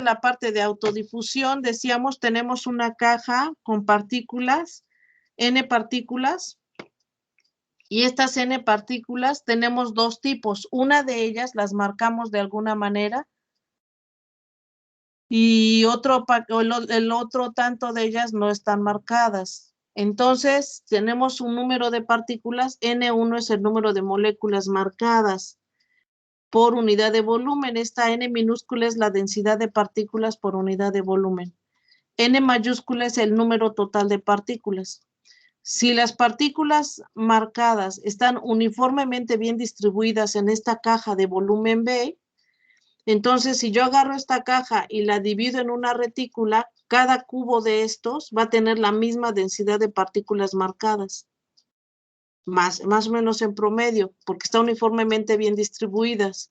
la parte de autodifusión, decíamos, tenemos una caja con partículas, N partículas, y estas N partículas tenemos dos tipos. Una de ellas las marcamos de alguna manera y el otro tanto de ellas no están marcadas. Entonces, tenemos un número de partículas, N1 es el número de moléculas marcadas por unidad de volumen. Esta N minúscula es la densidad de partículas por unidad de volumen. N mayúscula es el número total de partículas. Si las partículas marcadas están uniformemente bien distribuidas en esta caja de volumen B, entonces si yo agarro esta caja y la divido en una retícula, cada cubo de estos va a tener la misma densidad de partículas marcadas, más o menos en promedio, porque están uniformemente bien distribuidas.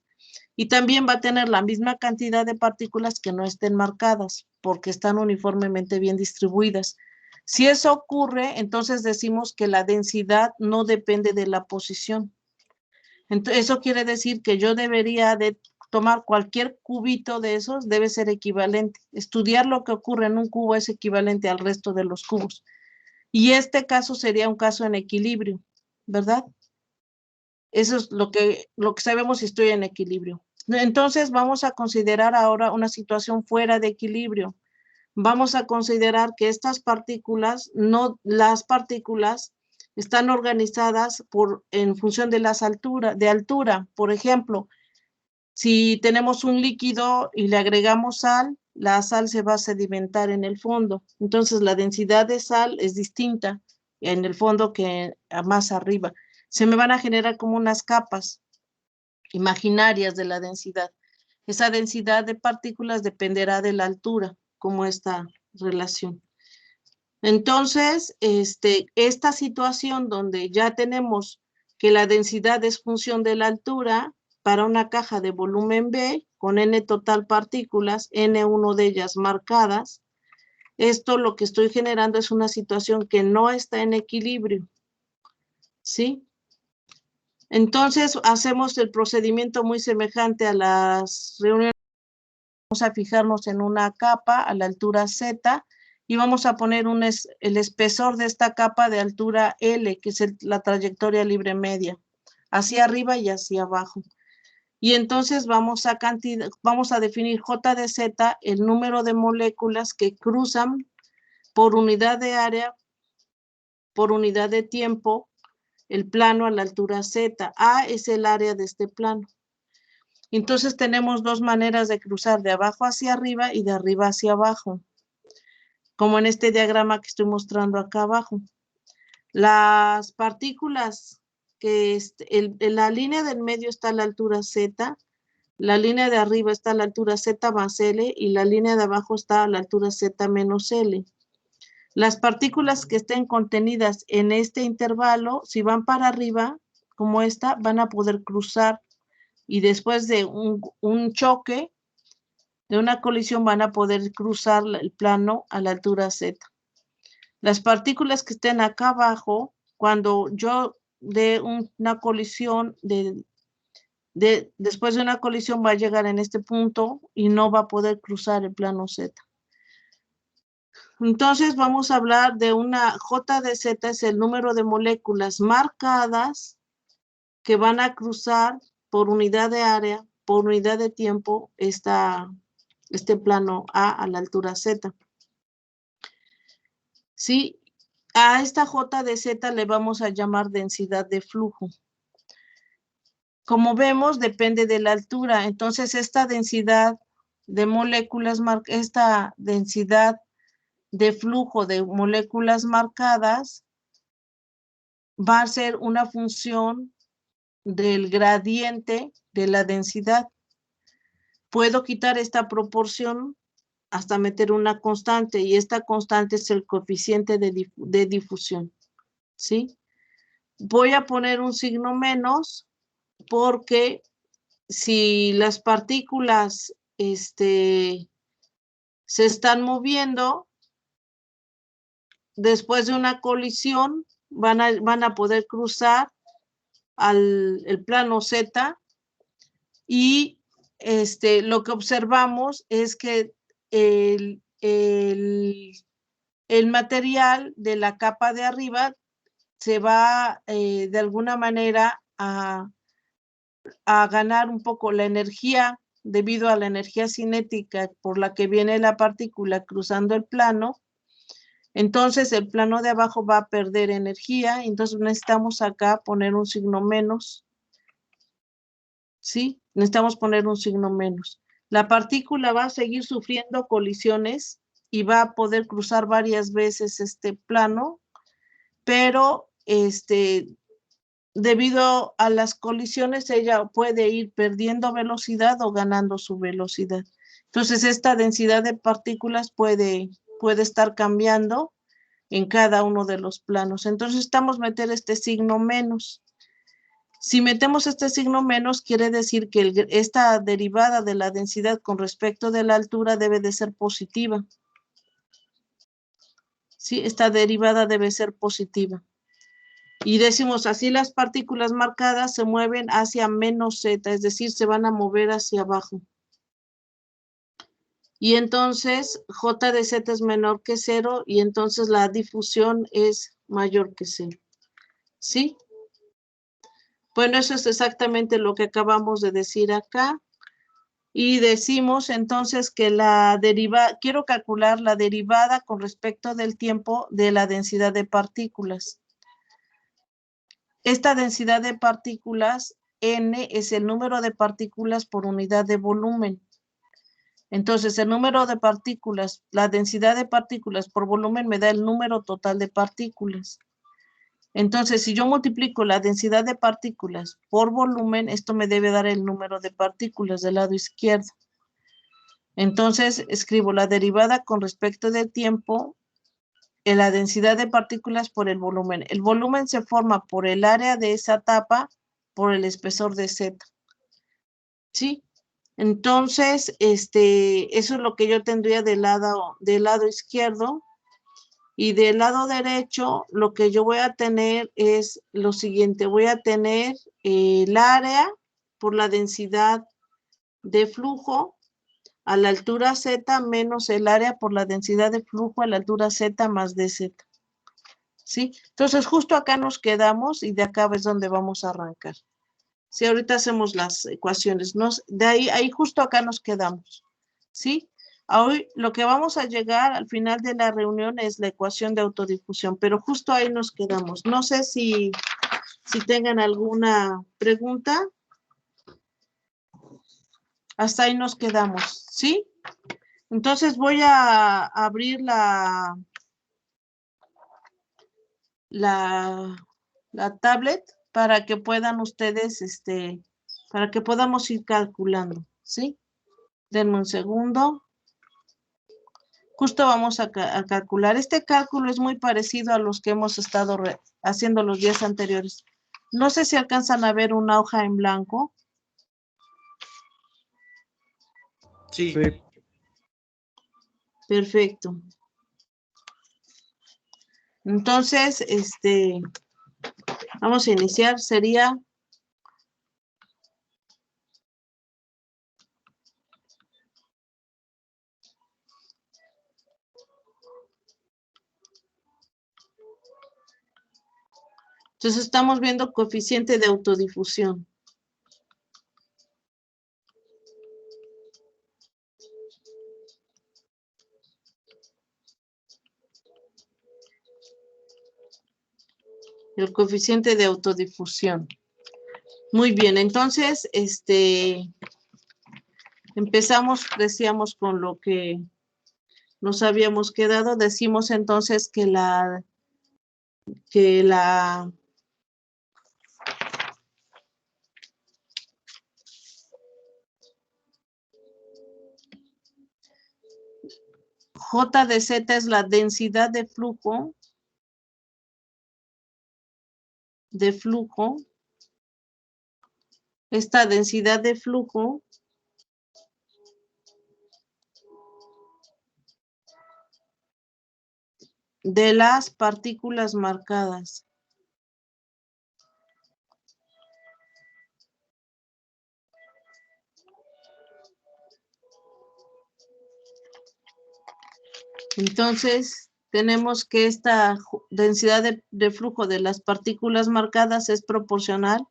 Y también va a tener la misma cantidad de partículas que no estén marcadas, porque están uniformemente bien distribuidas. Si eso ocurre, entonces decimos que la densidad no depende de la posición. Entonces, eso quiere decir que yo debería de tomar cualquier cubito de esos, debe ser equivalente. Estudiar lo que ocurre en un cubo es equivalente al resto de los cubos. Y este caso sería un caso en equilibrio, ¿verdad? Eso es lo que sabemos si estoy en equilibrio. Entonces vamos a considerar ahora una situación fuera de equilibrio. Vamos a considerar que estas partículas, las partículas están organizadas en función de altura. Por ejemplo, si tenemos un líquido y le agregamos sal, la sal se va a sedimentar en el fondo. Entonces la densidad de sal es distinta en el fondo que más arriba. Se me van a generar como unas capas imaginarias de la densidad. Esa densidad de partículas dependerá de la altura, como esta relación. Entonces, esta situación donde ya tenemos que la densidad es función de la altura para una caja de volumen B con N total partículas, N1 de ellas marcadas, esto lo que estoy generando es una situación que no está en equilibrio, ¿sí? Entonces, hacemos el procedimiento muy semejante a las reuniones. Vamos a fijarnos en una capa a la altura Z y vamos a poner el espesor de esta capa de altura L, que es la trayectoria libre media, hacia arriba y hacia abajo. Y entonces vamos a definir J de Z, el número de moléculas que cruzan por unidad de área, por unidad de tiempo, el plano a la altura Z. A es el área de este plano. Entonces tenemos dos maneras de cruzar, de abajo hacia arriba y de arriba hacia abajo, como en este diagrama que estoy mostrando acá abajo. Las partículas en la línea del medio está a la altura Z, la línea de arriba está a la altura Z más L y la línea de abajo está a la altura Z menos L. Las partículas que estén contenidas en este intervalo, si van para arriba, como esta, van a poder cruzar y después de un choque, de una colisión, van a poder cruzar el plano a la altura Z. Las partículas que estén acá abajo, cuando yo dé una colisión, después de una colisión va a llegar en este punto y no va a poder cruzar el plano Z. Entonces vamos a hablar de una J de Z, es el número de moléculas marcadas que van a cruzar por unidad de área, por unidad de tiempo, este plano A la altura Z. ¿Sí? A esta J de Z le vamos a llamar densidad de flujo. Como vemos, depende de la altura. Entonces, esta densidad de moléculas, esta densidad de flujo de moléculas marcadas va a ser una función del gradiente de la densidad. Puedo quitar esta proporción hasta meter una constante y esta constante es el coeficiente de difusión, ¿sí? Voy a poner un signo menos porque si las partículas se están moviendo, después de una colisión van a poder cruzar el plano Z y lo que observamos es que el material de la capa de arriba se va de alguna manera a ganar un poco la energía debido a la energía cinética por la que viene la partícula cruzando el plano. Entonces el plano de abajo va a perder energía, entonces necesitamos acá poner un signo menos. ¿Sí? Necesitamos poner un signo menos. La partícula va a seguir sufriendo colisiones y va a poder cruzar varias veces este plano, pero debido a las colisiones ella puede ir perdiendo velocidad o ganando su velocidad. Entonces esta densidad de partículas puede estar cambiando en cada uno de los planos. Entonces estamos meter este signo menos. Si metemos este signo menos, quiere decir que esta derivada de la densidad con respecto de la altura debe de ser positiva. Sí, esta derivada debe ser positiva. Y decimos así, las partículas marcadas se mueven hacia menos z, es decir, se van a mover hacia abajo. Y entonces j de z es menor que 0 y entonces la difusión es mayor que 0. ¿Sí? Bueno, eso es exactamente lo que acabamos de decir acá. Y decimos entonces que quiero calcular la derivada con respecto del tiempo de la densidad de partículas. Esta densidad de partículas, n, es el número de partículas por unidad de volumen. Entonces, el número de partículas, la densidad de partículas por volumen me da el número total de partículas. Entonces, si yo multiplico la densidad de partículas por volumen, esto me debe dar el número de partículas del lado izquierdo. Entonces, escribo la derivada con respecto del tiempo en la densidad de partículas por el volumen. El volumen se forma por el área de esa tapa por el espesor de Z. ¿Sí? Entonces, eso es lo que yo tendría del lado izquierdo. Y del lado derecho, lo que yo voy a tener es lo siguiente. Voy a tener el área por la densidad de flujo a la altura Z menos el área por la densidad de flujo a la altura Z más dz. ¿Sí? Entonces, justo acá nos quedamos y de acá es donde vamos a arrancar. Si ahorita hacemos las ecuaciones, de ahí justo acá nos quedamos. ¿Sí? Hoy lo que vamos a llegar al final de la reunión es la ecuación de autodifusión, pero justo ahí nos quedamos. No sé si tengan alguna pregunta. Hasta ahí nos quedamos, ¿sí? Entonces voy a abrir la tablet para que puedan ustedes, para que podamos ir calculando, ¿sí? Denme un segundo. Justo vamos a calcular. Este cálculo es muy parecido a los que hemos estado haciendo los días anteriores. No sé si alcanzan a ver una hoja en blanco. Sí. Perfecto. Entonces, vamos a iniciar. Sería entonces estamos viendo coeficiente de autodifusión. El coeficiente de autodifusión. Muy bien, entonces, empezamos, decíamos, con lo que nos habíamos quedado. Decimos entonces que la J de Z es la densidad de flujo, esta densidad de flujo de las partículas marcadas. Entonces, tenemos que esta densidad de flujo de las partículas marcadas es proporcional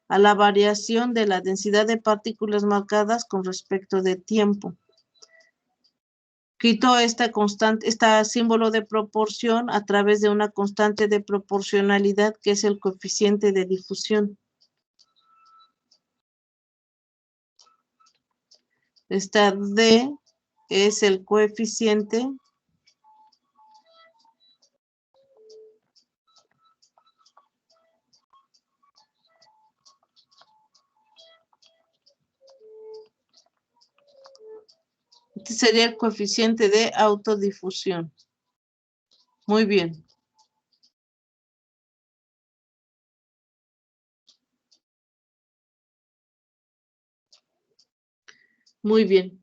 a la variación de la densidad de partículas marcadas con respecto de tiempo. Quito esta constante, este símbolo de proporción a través de una constante de proporcionalidad que es el coeficiente de difusión. Esta D es el coeficiente este sería el coeficiente de autodifusión. Muy bien. Muy bien.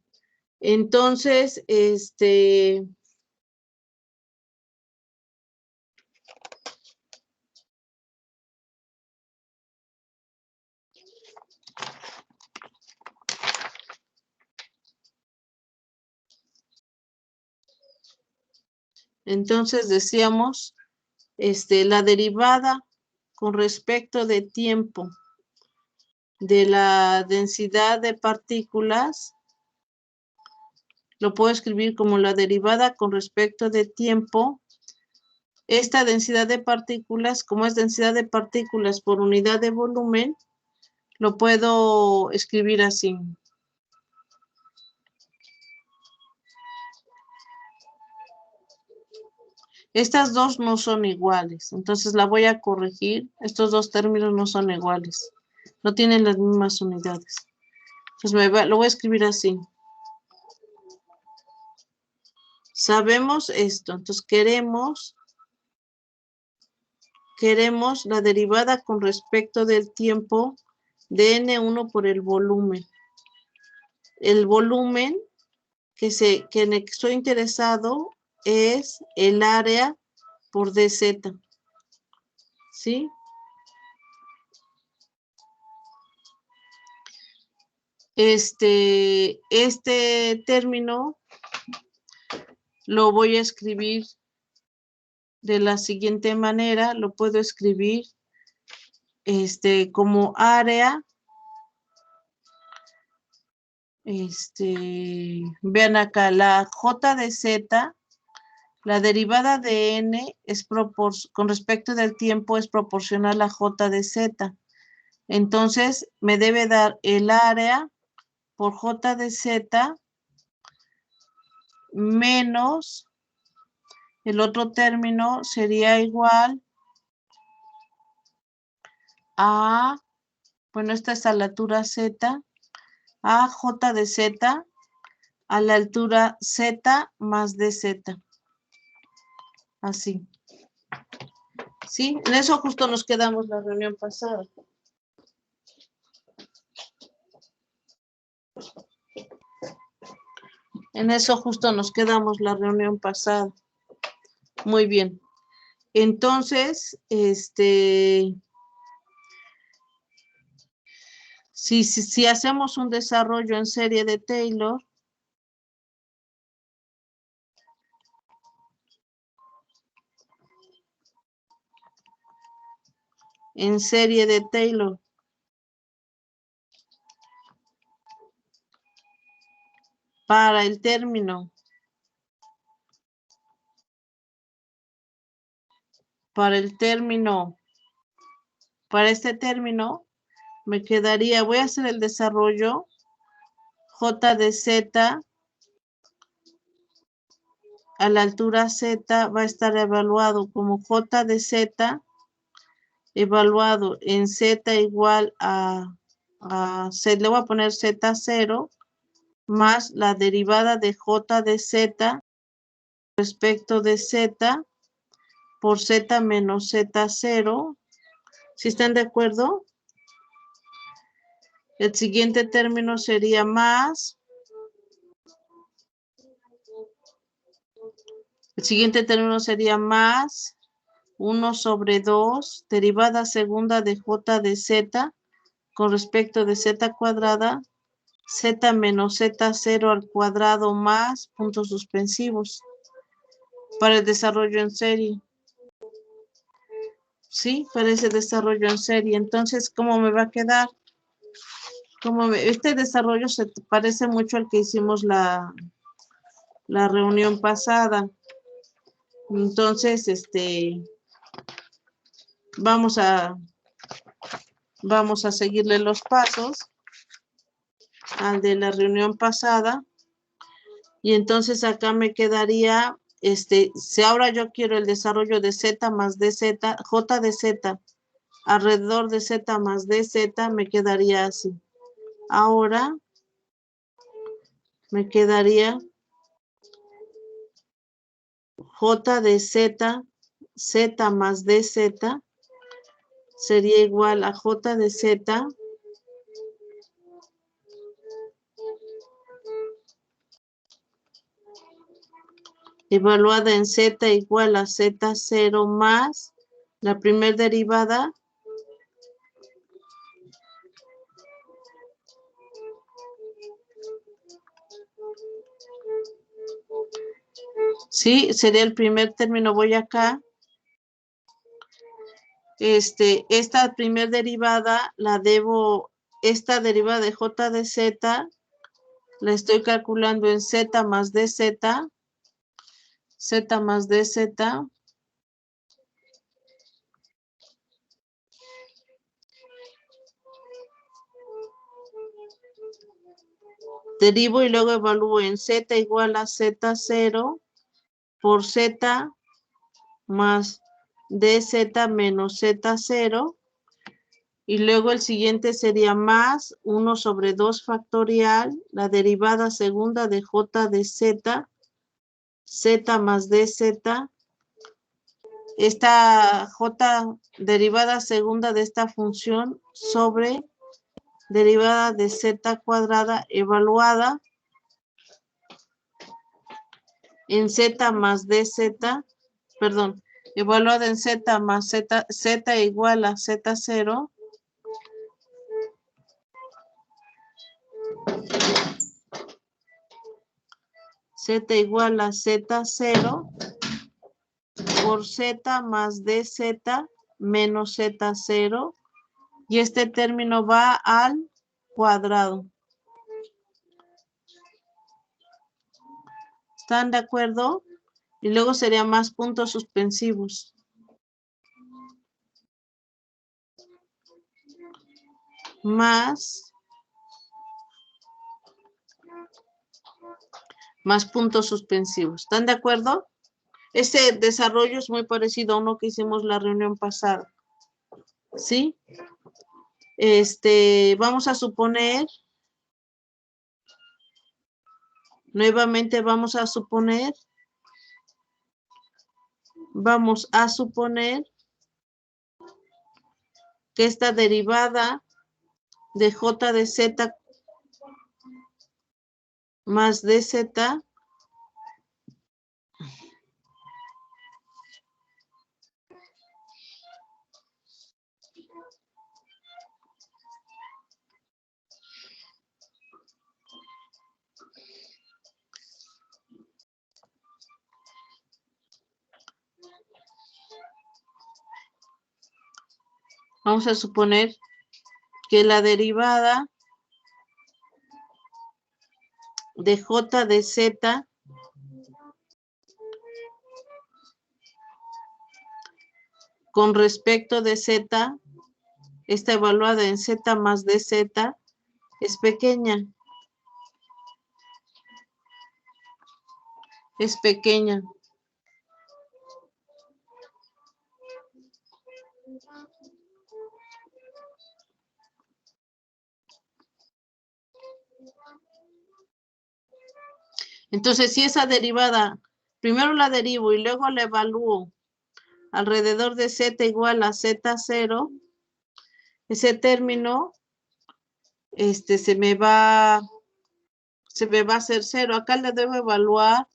Entonces, decíamos, la derivada con respecto de tiempo de la densidad de partículas, lo puedo escribir como la derivada con respecto de tiempo. Esta densidad de partículas, como es densidad de partículas por unidad de volumen, lo puedo escribir así. Estas dos no son iguales, entonces la voy a corregir. Estos dos términos no son iguales, no tienen las mismas unidades. Entonces lo voy a escribir así. Sabemos esto, entonces queremos la derivada con respecto del tiempo de N1 por el volumen. El volumen en el que estoy interesado es el área por dz. ¿Sí? Este término lo voy a escribir de la siguiente manera. Lo puedo escribir como área. Vean acá, la J de Z, la derivada de N es con respecto del tiempo es proporcional a J de Z. Entonces, me debe dar el área por J de Z menos el otro término sería igual a, bueno, esta es a la altura Z, a J de Z a la altura Z más dz. Así. ¿Sí? En eso justo nos quedamos la reunión pasada. En eso justo nos quedamos la reunión pasada. Muy bien. Entonces, si hacemos un desarrollo en serie de Taylor, para el término, para este término, me quedaría, voy a hacer el desarrollo, J de Z a la altura Z va a estar evaluado como J de Z evaluado en Z igual a le voy a poner Z0 más la derivada de J de Z respecto de Z por Z menos Z0. ¿Sí están de acuerdo? El siguiente término sería más. El siguiente término sería más 1 sobre 2, derivada segunda de J de Z con respecto de Z cuadrada, Z menos Z0 al cuadrado más puntos suspensivos. para el desarrollo en serie. Sí, para ese desarrollo en serie. Entonces, ¿cómo me va a quedar? Este desarrollo se parece mucho al que hicimos la reunión pasada. Entonces, vamos a seguirle los pasos al de la reunión pasada. Y entonces acá me quedaría, si ahora yo quiero el desarrollo de Z más DZ, J de Z, alrededor de Z más DZ, me quedaría así. Ahora me quedaría J de Z, Z más DZ, sería igual a J de Z evaluada en Z igual a Z0 más la primer derivada sí, sería el primer término, voy acá. Esta primer derivada la debo, esta derivada de J de Z, la estoy calculando en Z más DZ, Z más DZ, derivo y luego evalúo en Z igual a Z0 por Z más DZ menos Z0. Y luego el siguiente sería más 1 sobre 2 factorial, la derivada segunda de J de Z, Z más DZ. Esta J derivada segunda de esta función sobre derivada de Z cuadrada evaluada en Z más DZ, perdón, evaluada en Z más Z, Z igual a Z0. Z igual a Z0 por Z más DZ menos Z0. Y este término va al cuadrado. ¿Están de acuerdo? Y luego sería más puntos suspensivos. Más puntos suspensivos. ¿Están de acuerdo? Este desarrollo es muy parecido a uno que hicimos la reunión pasada. ¿Sí? Vamos a suponer, nuevamente vamos a suponer que esta derivada de J de Z más DZ vamos a suponer que la derivada de J de Z con respecto de Z está evaluada en Z más DZ es pequeña. Es pequeña. Entonces, si esa derivada, primero la derivo y luego la evalúo alrededor de Z igual a Z0, ese término se me va a hacer 0. Acá le debo evaluar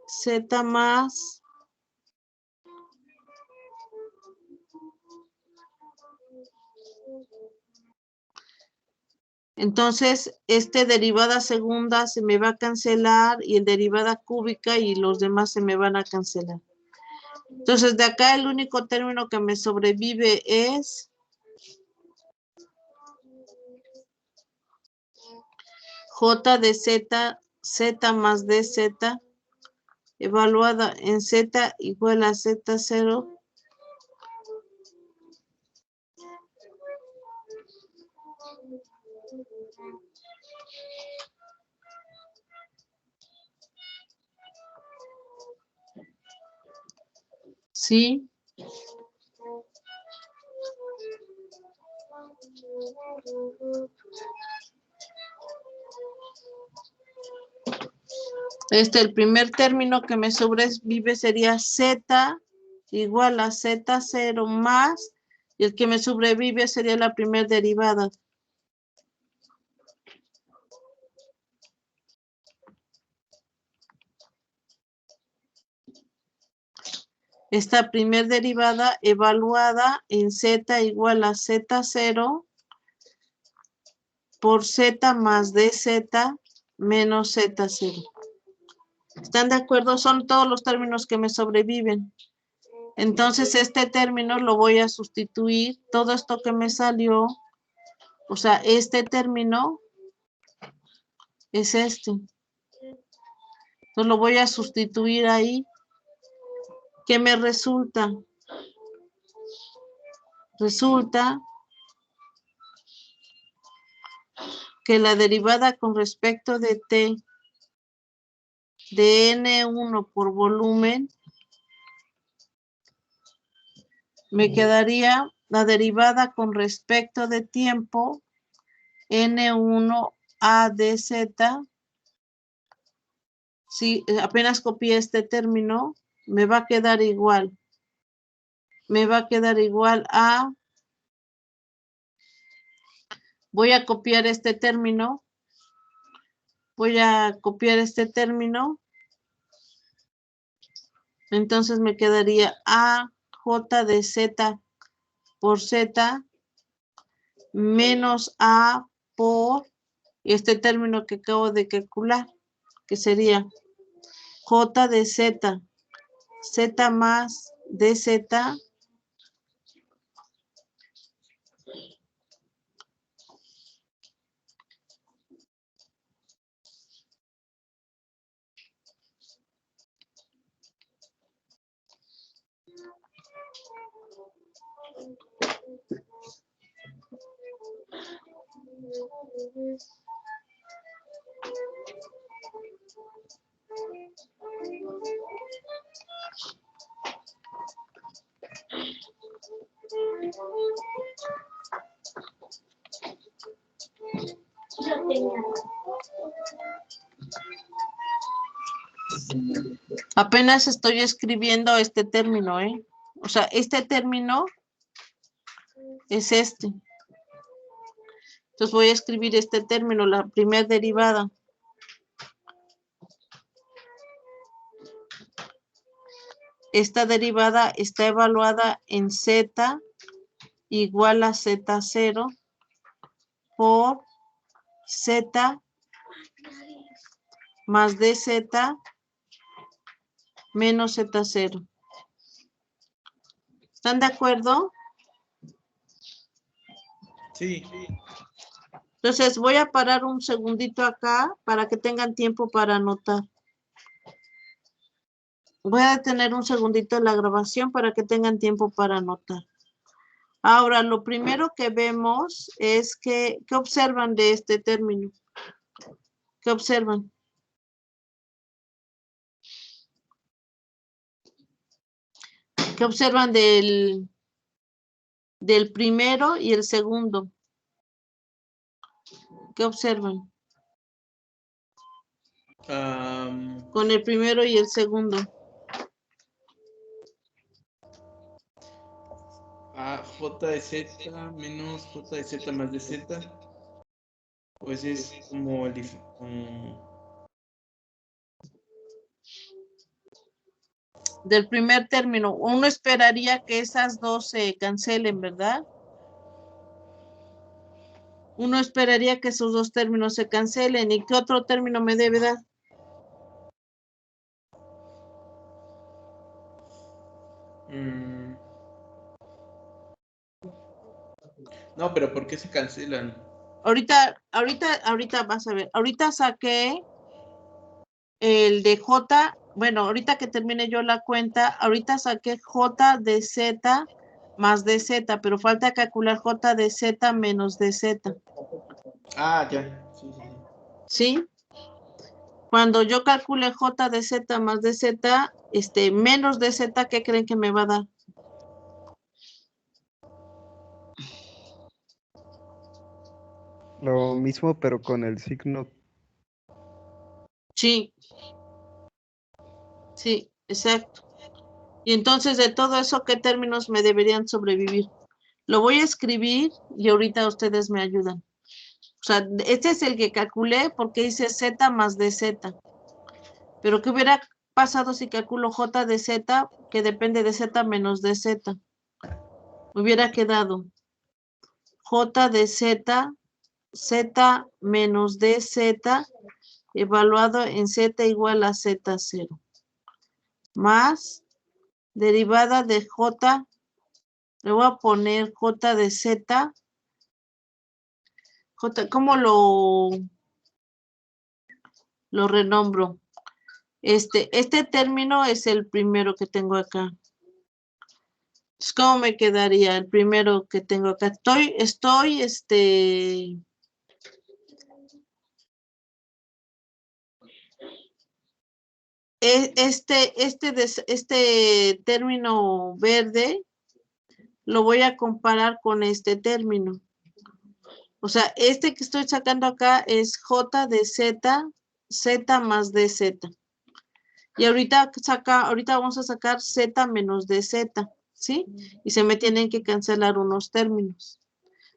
Z más Entonces, derivada segunda se me va a cancelar y el derivada cúbica y los demás se me van a cancelar. Entonces, de acá el único término que me sobrevive es J de Z, Z más DZ, evaluada en Z igual a Z0. Sí. El primer término que me sobrevive sería Z igual a Z0 más, y el que me sobrevive sería la primera derivada. Esta primer derivada evaluada en Z igual a Z0 por Z más DZ menos Z0. ¿Están de acuerdo? Son todos los términos que me sobreviven. Entonces, este término lo voy a sustituir. Todo esto que me salió, o sea, este término es este. Entonces, lo voy a sustituir ahí. ¿Qué me resulta? Resulta que la derivada con respecto de t de N1 por volumen me quedaría la derivada con respecto de tiempo N1 a dz. Si apenas copié este término, me va a quedar igual. Me va a quedar igual a... Voy a copiar este término. Voy a copiar este término. Entonces me quedaría a j de z por z menos a por este término que acabo de calcular, que sería j de z, z más dz Apenas estoy escribiendo este término, ¿eh? O sea, este término es este. Entonces voy a escribir este término, la primera derivada. Esta derivada está evaluada en z igual a z0 por z más dz menos z0. ¿Están de acuerdo? Sí. Entonces voy a parar un segundito acá para que tengan tiempo para anotar. Voy a detener un segundito la grabación para que tengan tiempo para anotar. Ahora, lo primero que vemos es que, ¿qué observan de este término? ¿Qué observan? ¿Qué observan del primero y el segundo? ¿Qué observan? Con el primero y el segundo. J de Z menos J de Z más de Z. Pues es como el... Del primer término. Uno esperaría que esas dos se cancelen, ¿verdad? Uno esperaría que esos dos términos se cancelen. ¿Y qué otro término me debe dar? No, pero ¿por qué se cancelan? Ahorita vas a ver. Ahorita saqué el de J. Bueno, ahorita que termine yo la cuenta, ahorita saqué J de Z más de Z, pero falta calcular J de Z menos de Z. Ah, ya. Sí, sí, sí. ¿Sí? Cuando yo calcule J de Z más de Z, menos de Z, ¿qué creen que me va a dar? Lo mismo, pero con el signo. Sí, sí, exacto. Y entonces de todo eso, ¿qué términos me deberían sobrevivir? Lo voy a escribir y ahorita ustedes me ayudan. O sea, este es el que calculé porque hice Z más de Z. Pero ¿qué hubiera pasado si calculo J de Z, que depende de Z menos de Z? Hubiera quedado J de Z, Z menos de Z, evaluado en Z igual a Z0. Más derivada de J, le voy a poner J de Z. J, ¿cómo lo renombro? Este término es el primero que tengo acá. Entonces, ¿cómo me quedaría el primero que tengo acá? Este término verde lo voy a comparar con este término. O sea, este que estoy sacando acá es J de Z, Z más de Z. Y ahorita vamos a sacar Z menos de Z, ¿sí? Y se me tienen que cancelar unos términos.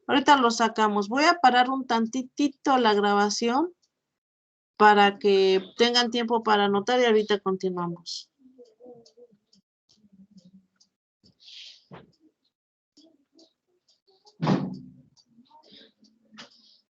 Ahorita lo sacamos. Voy a parar un tantitito la grabación para que tengan tiempo para anotar y ahorita continuamos.